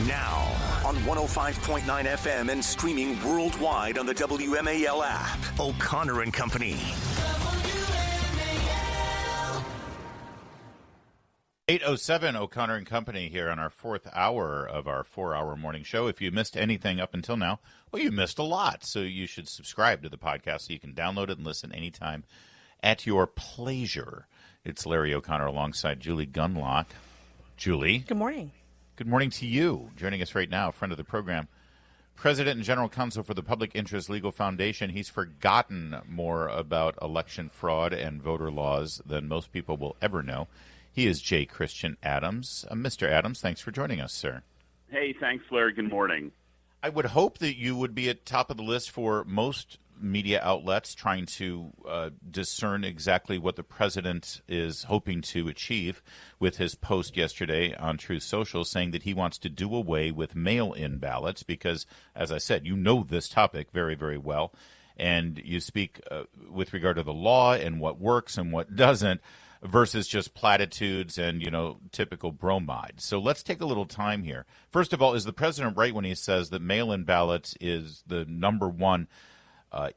Now, on 105.9 FM and streaming worldwide on the WMAL app, O'Connor and Company. 8:07, O'Connor and Company here on our fourth hour of our 4-hour morning show. If you missed anything up until now, well, you missed a lot. So you should subscribe to the podcast so you can download it and listen anytime at your pleasure. It's Larry O'Connor alongside Julie Gunlock. Julie. Good morning. Good morning to you. Joining us right now, friend of the program, President and General Counsel for the Public Interest Legal Foundation. He's forgotten more about election fraud and voter laws than most people will ever know. He is J. Christian Adams. Mr. Adams, thanks for joining us, sir. Hey, thanks, Larry. Good morning. I would hope that you would be at top of the list for most media outlets trying to discern exactly what the president is hoping to achieve with his post yesterday on Truth Social saying that he wants to do away with mail-in ballots because, as I said, you know this topic very, very well, and you speak with regard to the law and what works and what doesn't versus just platitudes and, typical bromide. So let's take a little time here. First of all, is the president right when he says that mail-in ballots is the number one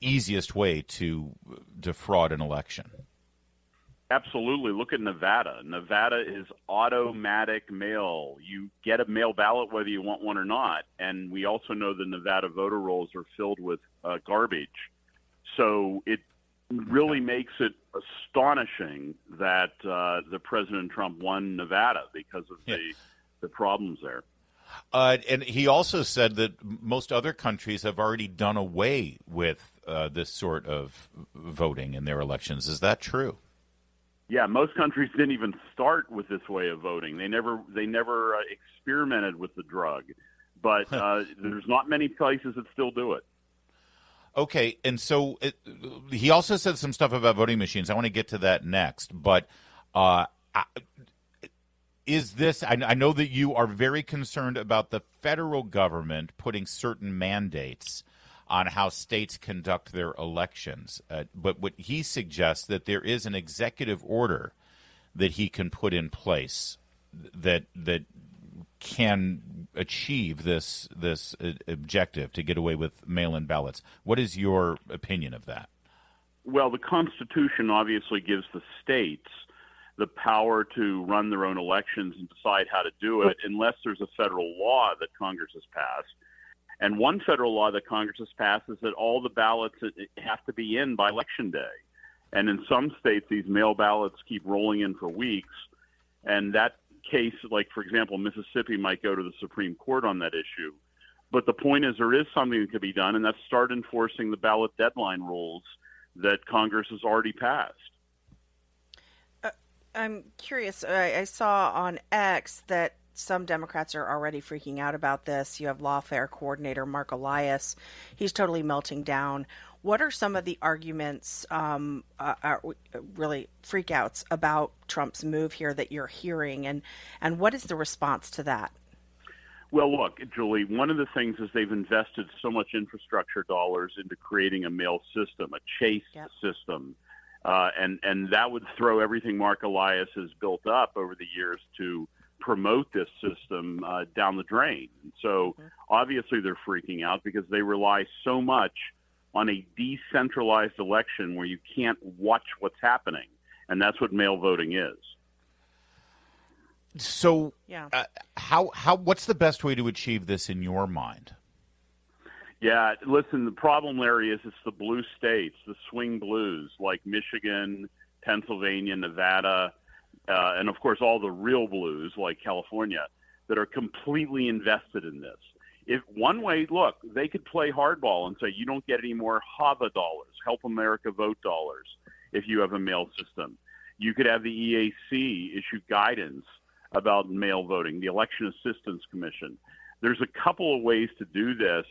easiest way to defraud an election? Absolutely. Look at Nevada. Nevada is automatic mail. You get a mail ballot whether you want one or not. And we also know the Nevada voter rolls are filled with garbage. So it really makes it astonishing that the President Trump won Nevada because of the problems there. And he also said that most other countries have already done away with this sort of voting in their elections. Is that true? Yeah, most countries didn't even start with this way of voting. They never experimented with the drug. But there's not many places that still do it. Okay, and so he also said some stuff about voting machines. I want to get to that next. But is this – I know that you are very concerned about the federal government putting certain mandates on how states conduct their elections. But what he suggests that there is an executive order that he can put in place that can achieve this objective to get away with mail-in ballots. What is your opinion of that? Well, the Constitution obviously gives the states the power to run their own elections and decide how to do it unless there's a federal law that Congress has passed. And one federal law that Congress has passed is that all the ballots have to be in by Election Day. And in some states, these mail ballots keep rolling in for weeks. And that case, like, for example, Mississippi might go to the Supreme Court on that issue. But the point is there is something that could be done, and that's start enforcing the ballot deadline rules that Congress has already passed. I'm curious. I saw on X that some Democrats are already freaking out about this. You have lawfare coordinator Mark Elias. He's totally melting down. What are some of the arguments, are really freakouts about Trump's move here that you're hearing, and what is the response to that? Well, look, Julie, one of the things is they've invested so much infrastructure dollars into creating a mail system, a chase system, and that would throw everything Mark Elias has built up over the years to promote this system down the drain. And so obviously they're freaking out because they rely so much on a decentralized election where you can't watch what's happening. And that's what mail voting is. So what's the best way to achieve this in your mind? Yeah, listen, the problem, Larry, is it's the blue states, the swing blues, like Michigan, Pennsylvania, Nevada, and, of course, all the real blues, like California, that are completely invested in this. If one way, look, they could play hardball and say you don't get any more HAVA dollars, Help America Vote dollars, if you have a mail system. You could have the EAC issue guidance about mail voting, the Election Assistance Commission. There's a couple of ways to do this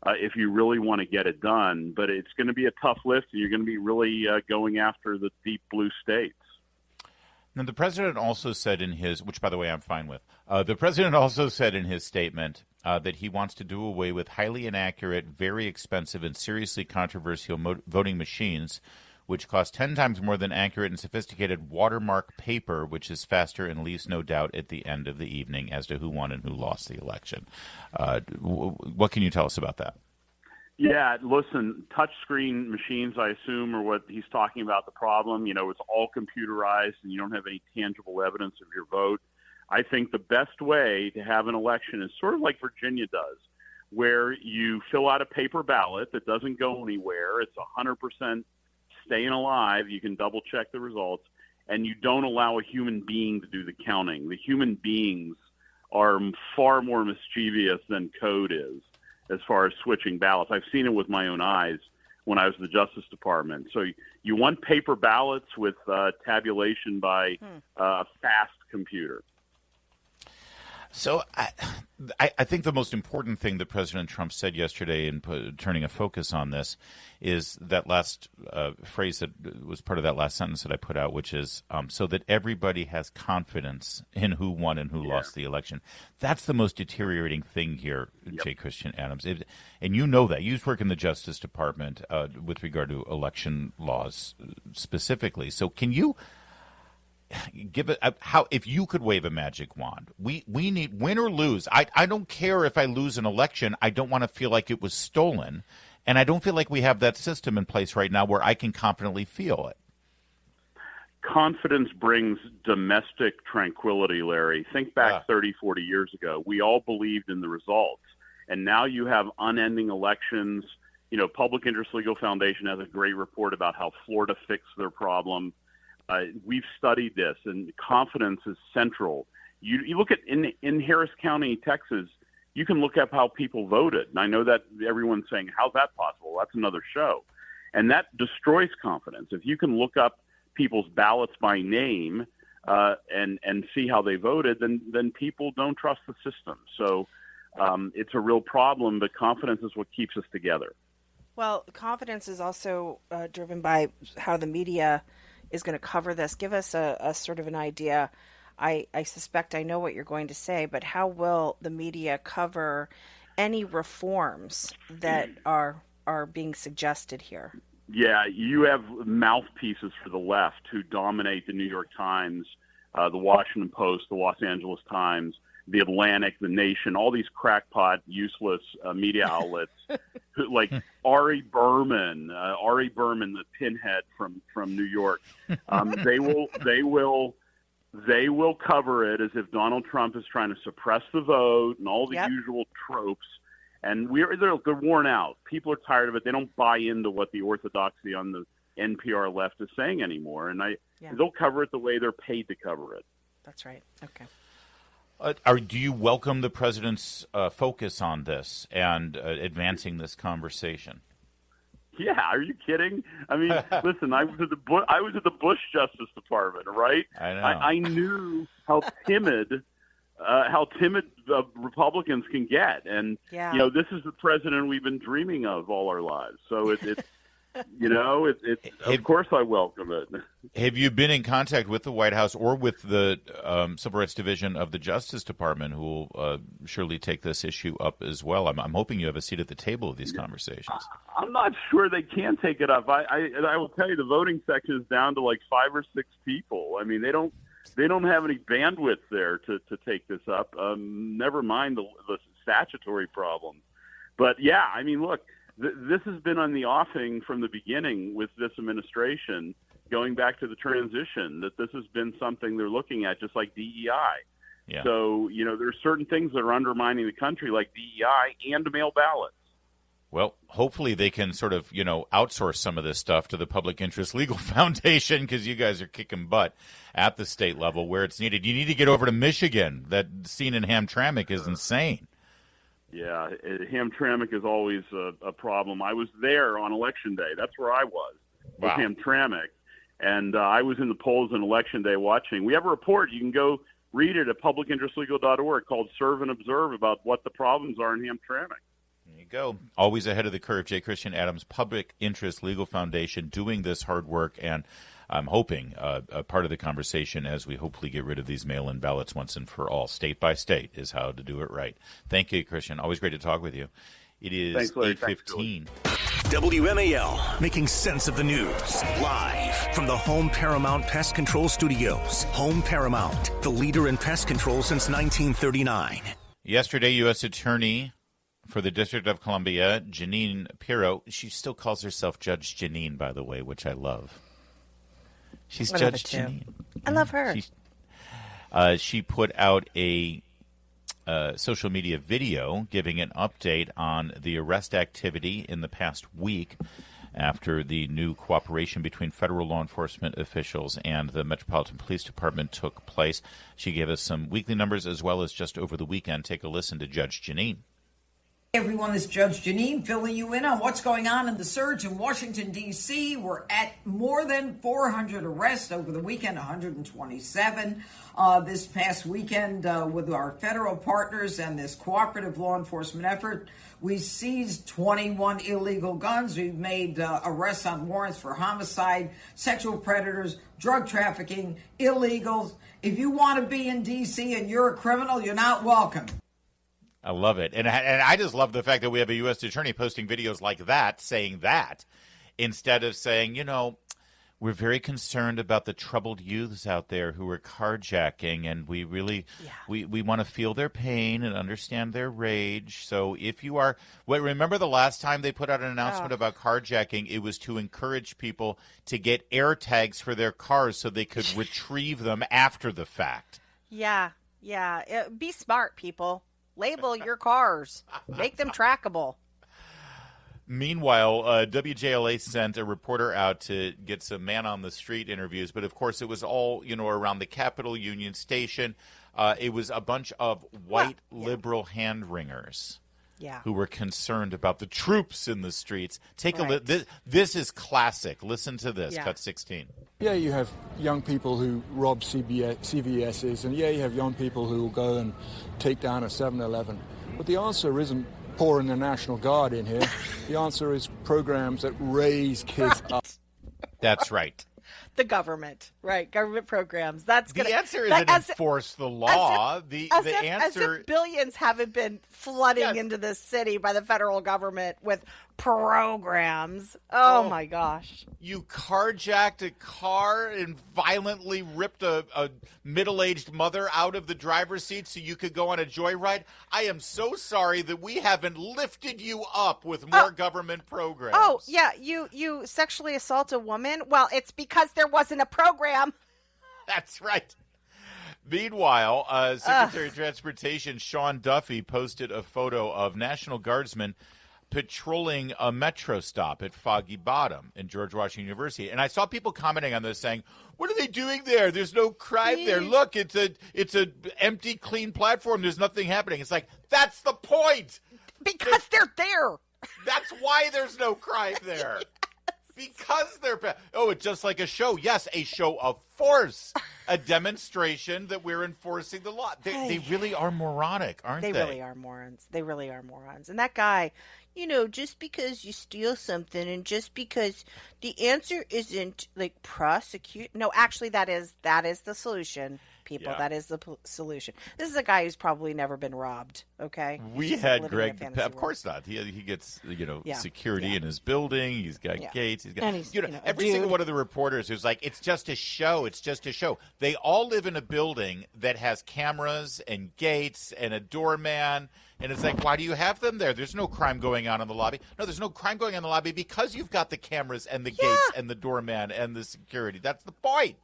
if you really want to get it done, but it's going to be a tough lift, and you're going to be really going after the deep blue states. Now, the president also said in his, which, by the way, I'm fine with, the president also said in his statement that he wants to do away with highly inaccurate, very expensive, and seriously controversial voting machines, which costs 10 times more than accurate and sophisticated watermark paper, which is faster and leaves no doubt at the end of the evening as to who won and who lost the election. What can you tell us about that? Yeah, listen, touchscreen machines, I assume, are what he's talking about the problem. You know, it's all computerized and you don't have any tangible evidence of your vote. I think the best way to have an election is sort of like Virginia does, where you fill out a paper ballot that doesn't go anywhere. It's 100% staying alive. You can double check the results, and you don't allow a human being to do the counting. The human beings are far more mischievous than code is as far as switching ballots. I've seen it with my own eyes when I was in the Justice Department. So you want paper ballots with tabulation by a fast computer. So I think the most important thing that President Trump said yesterday in turning a focus on this is that last phrase that was part of that last sentence that I put out, which is so that everybody has confidence in who won and who lost the election. That's the most deteriorating thing here, J. Christian Adams. And you know that. You work in the Justice Department with regard to election laws specifically. So can you give it how if you could wave a magic wand, we need, win or lose, I don't care if I lose an election, I don't want to feel like it was stolen, and I don't feel like we have that system in place right now where I can confidently feel it. Confidence brings domestic tranquility, Larry. Think back 30, 40 years ago. We all believed in the results, and now you have unending elections. You know, Public Interest Legal Foundation has a great report about how Florida fixed their problem. We've studied this, and confidence is central. You look at in Harris County, Texas, you can look up how people voted. And I know that everyone's saying, how's that possible? That's another show. And that destroys confidence. If you can look up people's ballots by name and see how they voted, then people don't trust the system. So it's a real problem, but confidence is what keeps us together. Well, confidence is also driven by how the media is going to cover this. Give us a sort of an idea. I suspect I know what you're going to say, but how will the media cover any reforms that are being suggested here? Yeah, you have mouthpieces for the left who dominate the New York Times, the Washington Post, the Los Angeles Times, the Atlantic, the Nation, all these crackpot, useless media outlets, like Ari Berman, the pinhead from New York. They will cover it as if Donald Trump is trying to suppress the vote and all the usual tropes. And they're worn out. People are tired of it. They don't buy into what the orthodoxy on the NPR left is saying anymore. And they'll cover it the way they're paid to cover it. That's right. Okay. Do you welcome the president's focus on this and advancing this conversation? Yeah, are you kidding? I mean, listen, I was at the Bush Justice Department, right? I know. I knew how timid Republicans can get, and you know, this is the president we've been dreaming of all our lives. So it's of course I welcome it. Have you been in contact with the White House or with the Civil Rights Division of the Justice Department, who will surely take this issue up as well? I'm hoping you have a seat at the table of these conversations. I'm not sure they can take it up. I will tell you, the voting section is down to like 5 or 6 people. I mean, they don't have any bandwidth there to take this up. Never mind the statutory problem. But yeah, I mean, look. This has been on the offing from the beginning with this administration, going back to the transition, that this has been something they're looking at, just like DEI. Yeah. So, you know, there's certain things that are undermining the country, like DEI and mail ballots. Well, hopefully they can sort of, outsource some of this stuff to the Public Interest Legal Foundation, because you guys are kicking butt at the state level where it's needed. You need to get over to Michigan. That scene in Hamtramck is insane. Yeah, Hamtramck is always a problem. I was there on Election Day. That's where I was Hamtramck. And I was in the polls on Election Day watching. We have a report. You can go read it at publicinterestlegal.org called Serve and Observe about what the problems are in Hamtramck. There you go. Always ahead of the curve. J. Christian Adams, Public Interest Legal Foundation, doing this hard work. And I'm hoping a part of the conversation as we hopefully get rid of these mail-in ballots once and for all. State by state is how to do it right. Thank you, Christian. Always great to talk with you. It is 8:15. WMAL, making sense of the news. Live from the Home Paramount Pest Control Studios. Home Paramount, the leader in pest control since 1939. Yesterday, U.S. Attorney for the District of Columbia, Jeanine Pirro, she still calls herself Judge Jeanine, by the way, which I love. She's Judge Jeanine. I love her. She put out a social media video giving an update on the arrest activity in the past week after the new cooperation between federal law enforcement officials and the Metropolitan Police Department took place. She gave us some weekly numbers as well as just over the weekend. Take a listen to Judge Jeanine. Hey everyone, this is Judge Jeanine filling you in on what's going on in the surge in Washington, D.C. We're at more than 400 arrests over the weekend, 127 this past weekend with our federal partners and this cooperative law enforcement effort. We seized 21 illegal guns. We've made arrests on warrants for homicide, sexual predators, drug trafficking, illegals. If you want to be in D.C. and you're a criminal, you're not welcome. I love it. And I just love the fact that we have a U.S. attorney posting videos like that, saying that, instead of saying, you know, we're very concerned about the troubled youths out there who are carjacking, and we really we want to feel their pain and understand their rage. So if you are remember the last time they put out an announcement about carjacking, it was to encourage people to get air tags for their cars so they could retrieve them after the fact. Yeah. Be smart, people. Label your cars. Make them trackable. Meanwhile, WJLA sent a reporter out to get some man-on-the-street interviews, but of course it was all, around the Capitol Union Station. It was a bunch of white liberal hand-wringers who were concerned about the troops in the streets. Take a look. This is classic. Listen to this, cut 16. Yeah, you have young people who rob CVS's, and you have young people who will go and take down a 7-Eleven. But the answer isn't pouring the National Guard in here. The answer is programs that raise kids up. That's right. The government, right? Government programs. That's the answer isn't enforce the law. The answer as if billions haven't been flooding into this city by the federal government with programs. Oh my gosh! You carjacked a car and violently ripped a middle-aged mother out of the driver's seat so you could go on a joyride. I am so sorry that we haven't lifted you up with more government programs. Oh yeah, you sexually assault a woman. Well, it's because there wasn't a program. That's right. Meanwhile, Secretary of Transportation Sean Duffy posted a photo of National Guardsmen patrolling a metro stop at Foggy Bottom in George Washington University. And I saw people commenting on this saying, what are they doing there? There's no crime there. Look, it's a empty, clean platform. There's nothing happening. It's like, that's the point. Because they're there. That's why there's no crime there. Because they're it's just like a show. Yes, a show of force, a demonstration that we're enforcing the law. They really are moronic, aren't they? They really are morons. They really are morons. And that guy, just because you steal something and just because the answer isn't like prosecute. No, actually, that is the solution. People, that is the solution. This is a guy who's probably never been robbed. Okay, we had Greg. Of course not. He gets security in his building. He's got gates. He's got every single one of the reporters who's like, it's just a show. It's just a show. They all live in a building that has cameras and gates and a doorman. And it's like, why do you have them there? There's no crime going on in the lobby. No, there's no crime going on in the lobby because you've got the cameras and the gates and the doorman and the security. That's the point.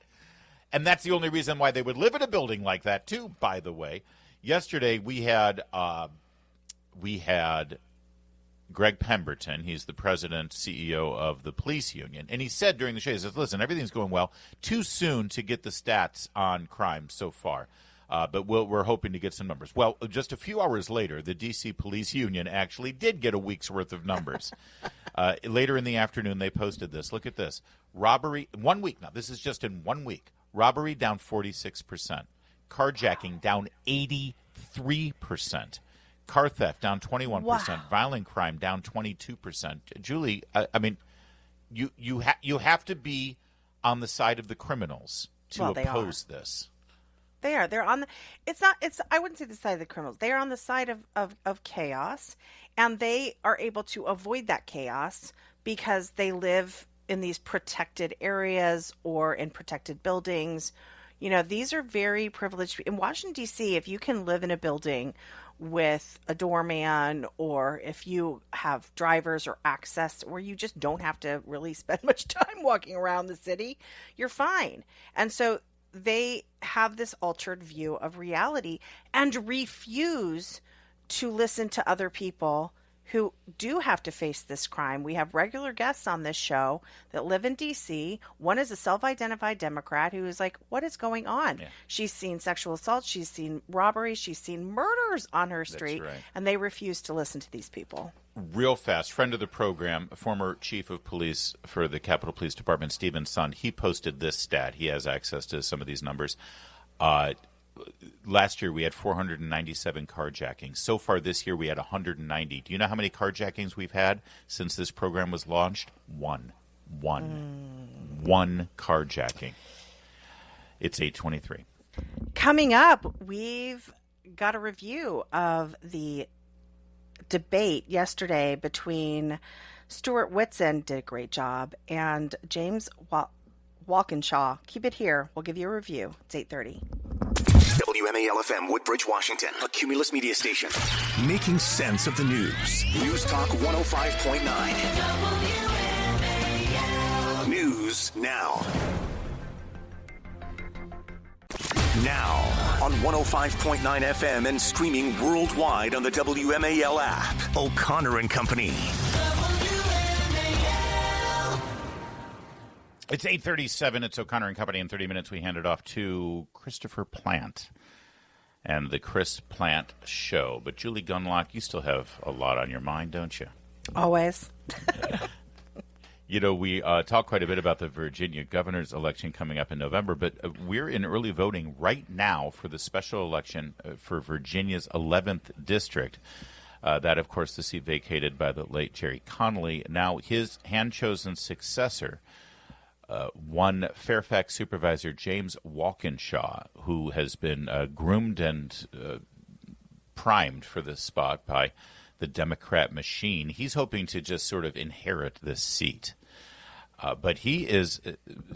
And that's the only reason why they would live in a building like that, too, by the way. Yesterday, we had Greg Pemberton. He's the president, CEO of the police union. And he said during the show, he says, listen, everything's going well. Too soon to get the stats on crime so far. But we're hoping to get some numbers. Well, just a few hours later, the D.C. Police Union actually did get a week's worth of numbers. Later in the afternoon, they posted this. Look at this. Robbery, 1 week now. This is just in 1 week. Robbery down 46%. Carjacking down 83%. Car theft down 21%. Wow. Violent crime down 22%. Julie, I mean, you have to be on the side of the criminals to oppose this. They are. They're on the. I wouldn't say the side of the criminals. They are on the side of chaos, and they are able to avoid that chaos because they live in these protected areas or in protected buildings. You know, these are very privileged. In Washington, D.C., if you can live in a building with a doorman, or if you have drivers or access where you just don't have to really spend much time walking around the city, you're fine. And so they have this altered view of reality and refuse to listen to other people who do have to face this crime. We have regular guests on this show that live in D.C. One is a self-identified Democrat who is like, what is going on? Yeah. She's seen sexual assault. She's seen robberies. She's seen murders on her street. That's right. And they refuse to listen to these people. Real fast, friend of the program, former chief of police for the Capitol Police Department, Stephen Sund, he posted this stat. He has access to some of these numbers. Last year, we had 497 carjackings. So far this year, we had 190. Do you know how many carjackings we've had since this program was launched? One carjacking. It's 8:23. Coming up, we've got a review of the debate yesterday between Stuart Whitson, did a great job, and James Walkinshaw. Keep it here. We'll give you a review. It's 8:30. WMAL-FM, Woodbridge, Washington, a Cumulus media station. Making sense of the news. News Talk 105.9. News now. Now on 105.9 FM and streaming worldwide on the WMAL app. O'Connor and Company. It's 8:37. It's O'Connor and Company. In 30 minutes, we hand it off to Christopher Plant and the Chris Plant Show. But Julie Gunlock, you still have a lot on your mind, don't you? Always. You know, we talk quite a bit about the Virginia governor's election coming up in November, but we're in early voting right now for the special election for Virginia's 11th district. That, of course, the seat vacated by the late Jerry Connolly. Now, his hand-chosen successor, one Fairfax Supervisor James Walkinshaw, who has been groomed and primed for this spot by the Democrat machine. He's hoping to just sort of inherit this seat. But he is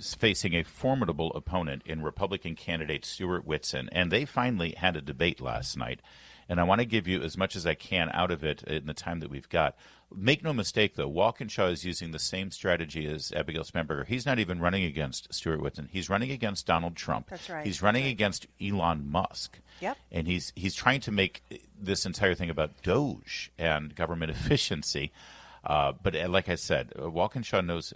facing a formidable opponent in Republican candidate Stuart Whitson, and they finally had a debate last night. And I want to give you as much as I can out of it in the time that we've got. Make no mistake, though, Walkinshaw is using the same strategy as Abigail Spanberger. He's not even running against Stuart Whitson. He's running against Donald Trump. That's right. He's running against Elon Musk. Yep. And he's trying to make this entire thing about Doge and government efficiency. But like I said, Whitson knows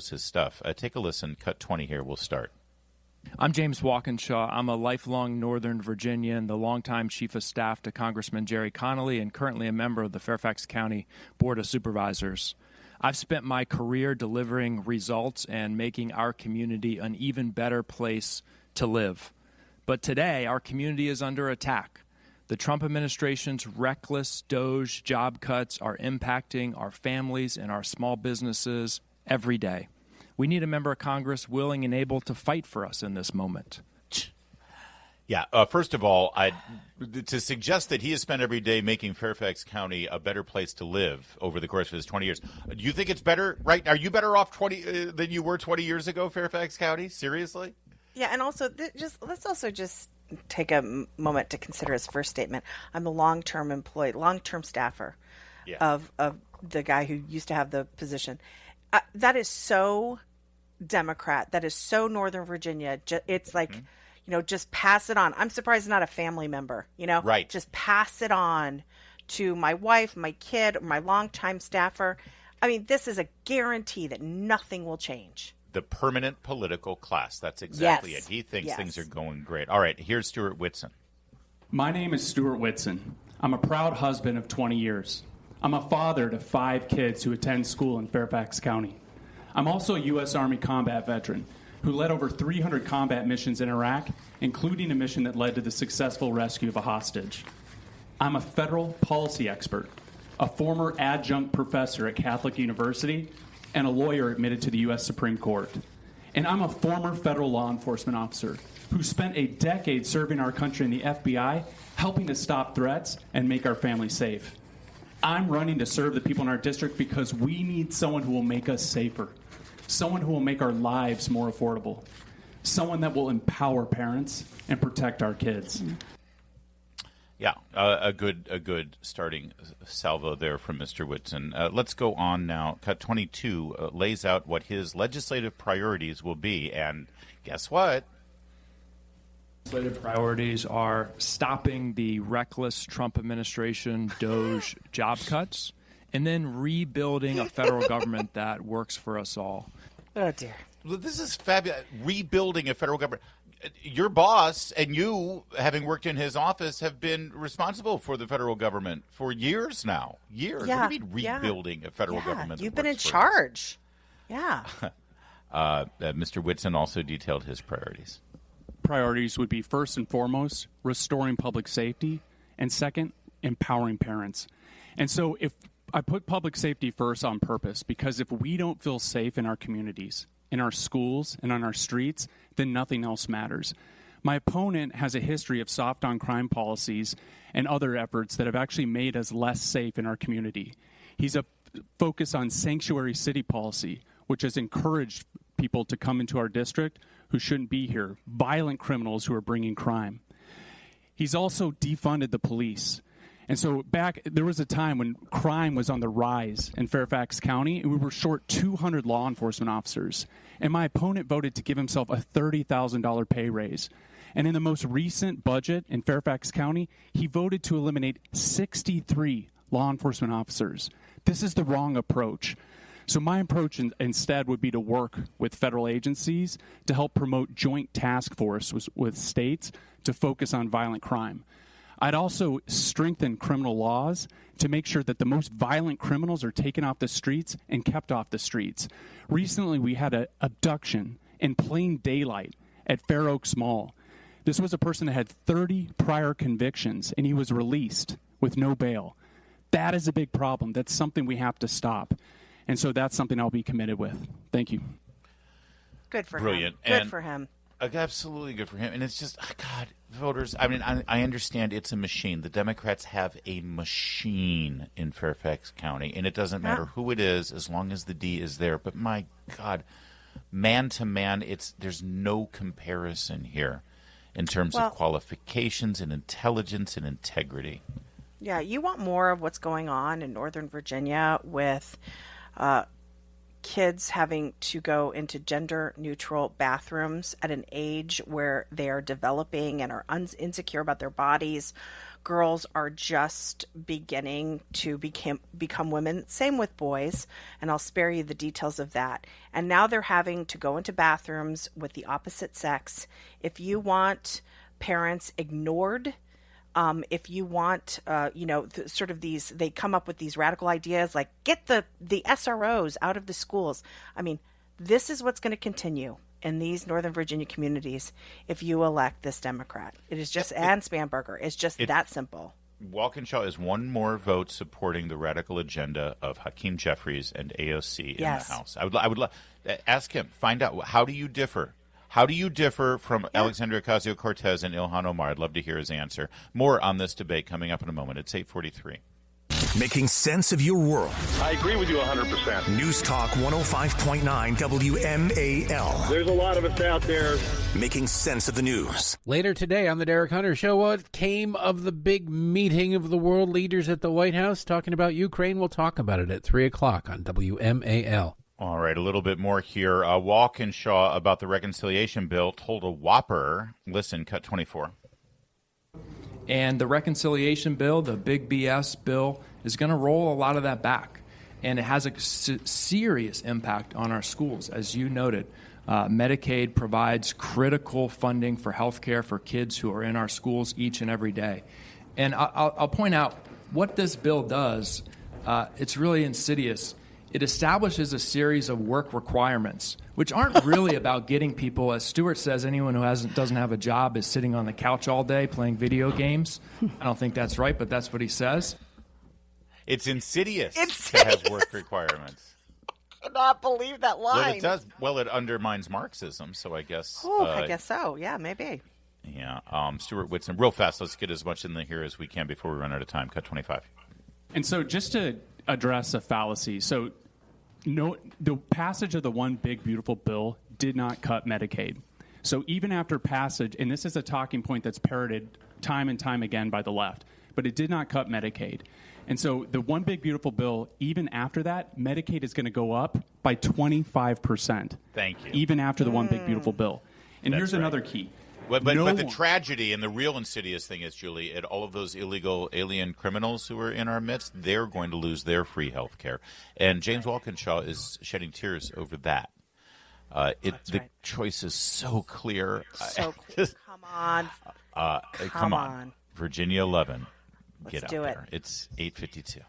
his stuff. Take a listen. Cut 20 here. We'll start. I'm James Walkinshaw. I'm a lifelong Northern Virginian, the longtime chief of staff to Congressman Jerry Connolly, and currently a member of the Fairfax County Board of Supervisors. I've spent my career delivering results and making our community an even better place to live. But today, our community is under attack. The Trump administration's reckless Doge job cuts are impacting our families and our small businesses every day. We need a member of Congress willing and able to fight for us in this moment. Yeah, first of all, to suggest that he has spent every day making Fairfax County a better place to live over the course of his 20 years. Do you think it's better, right? Are you better off than you were 20 years ago, Fairfax County? Seriously? Yeah, and also, let's also just take a moment to consider his first statement. I'm a long-term employee, long-term staffer of the guy who used to have the position. That is so Democrat. That is so Northern Virginia. It's like, just pass it on. I'm surprised it's not a family member, Right. Just pass it on to my wife, my kid, my longtime staffer. I mean, this is a guarantee that nothing will change. The permanent political class. That's exactly it. He thinks things are going great. All right, here's Stuart Whitson. My name is Stuart Whitson. I'm a proud husband of 20 years. I'm a father to 5 kids who attend school in Fairfax County. I'm also a U.S. Army combat veteran who led over 300 combat missions in Iraq, including a mission that led to the successful rescue of a hostage. I'm a federal policy expert, a former adjunct professor at Catholic University, and a lawyer admitted to the U.S. Supreme Court. And I'm a former federal law enforcement officer who spent a decade serving our country in the FBI, helping to stop threats and make our family safe. I'm running to serve the people in our district because we need someone who will make us safer, someone who will make our lives more affordable, someone that will empower parents and protect our kids. Yeah, a good starting salvo there from Mr. Whitson. Let's go on now. Cut 22 lays out what his legislative priorities will be, and guess what? Legislative priorities are stopping the reckless Trump administration DOGE job cuts, and then rebuilding a federal government that works for us all. Oh, dear. Well, this is fabulous. Rebuilding a federal government. Your boss and you, having worked in his office, have been responsible for the federal government for years now. Years. Yeah, what do you mean rebuilding a federal government? You've been in charge. Yeah. Mr. Whitson also detailed his priorities. Priorities would be, first and foremost, restoring public safety, and second, empowering parents. And so if I put public safety first on purpose, because if we don't feel safe in our communities, in our schools, and on our streets, then nothing else matters. My opponent has a history of soft on crime policies and other efforts that have actually made us less safe in our community. He's a focus on sanctuary city policy, which has encouraged people to come into our district who shouldn't be here, violent criminals who are bringing crime. He's also defunded the police. And so there was a time when crime was on the rise in Fairfax County, and we were short 200 law enforcement officers. And my opponent voted to give himself a $30,000 pay raise. And in the most recent budget in Fairfax County, he voted to eliminate 63 law enforcement officers. This is the wrong approach. So my approach instead would be to work with federal agencies to help promote joint task forces with states to focus on violent crime. I'd also strengthen criminal laws to make sure that the most violent criminals are taken off the streets and kept off the streets. Recently, we had an abduction in plain daylight at Fair Oaks Mall. This was a person that had 30 prior convictions, and he was released with no bail. That is a big problem. That's something we have to stop. And so that's something I'll be committed with. Thank you. Good for Brilliant. him. Good And for him. Absolutely good for him. And it's just, God, voters, I mean, I understand it's a machine. The Democrats have a machine in Fairfax County, and it doesn't matter who it is as long as the D is there. But my God, man to man, there's no comparison here in terms of qualifications and intelligence and integrity. Yeah, you want more of what's going on in Northern Virginia with kids having to go into gender-neutral bathrooms at an age where they are developing and are insecure about their bodies. Girls are just beginning to become women. Same with boys, and I'll spare you the details of that. And now they're having to go into bathrooms with the opposite sex. If you want parents ignored, if you want, sort of these, they come up with these radical ideas like get the SROs out of the schools. I mean, this is what's going to continue in these Northern Virginia communities if you elect this Democrat. It is just, and Spanberger, it's just that simple. Walkinshaw is one more vote supporting the radical agenda of Hakeem Jeffries and AOC in the House. I would ask him, find out, how do you differ? How do you differ from Alexandria Ocasio-Cortez and Ilhan Omar? I'd love to hear his answer. More on this debate coming up in a moment. It's 8:43. Making sense of your world. I agree with you 100%. News Talk 105.9 WMAL. There's a lot of us out there. Making sense of the news. Later today on the Derek Hunter Show, what came of the big meeting of the world leaders at the White House talking about Ukraine? We'll talk about it at 3 o'clock on WMAL. All right, a little bit more here. Walkinshaw about the reconciliation bill told a whopper. Listen, cut 24. And the reconciliation bill, the big BS bill, is going to roll a lot of that back. And it has a serious impact on our schools. As you noted, Medicaid provides critical funding for health care for kids who are in our schools each and every day. And I'll point out what this bill does. It's really insidious. It establishes a series of work requirements, which aren't really about getting people, as Stewart says, anyone who doesn't have a job is sitting on the couch all day playing video games. I don't think that's right, but that's what he says. It's insidious to have work requirements. I cannot believe that line. Well, it does. Well, it undermines Marxism, so I guess. I guess so. Yeah, maybe. Yeah. Stuart Whitson, real fast. Let's get as much in here as we can before we run out of time. Cut 25. And so just to address a fallacy, the passage of the One Big Beautiful Bill did not cut Medicaid. So even after passage, and this is a talking point that's parroted time and time again by the left, but it did not cut Medicaid. And so the One Big Beautiful Bill, even after that, Medicaid is going to go up by 25%. Thank you. Even after the One Big Beautiful Bill. And here's another key. But the tragedy and the real insidious thing is, Julie, all of those illegal alien criminals who are in our midst, they're going to lose their free health care. And James Walkinshaw is shedding tears over that. The choice is so clear. So clear. Come on. Virginia 11. Let's Get out do it. there. It's 8:52.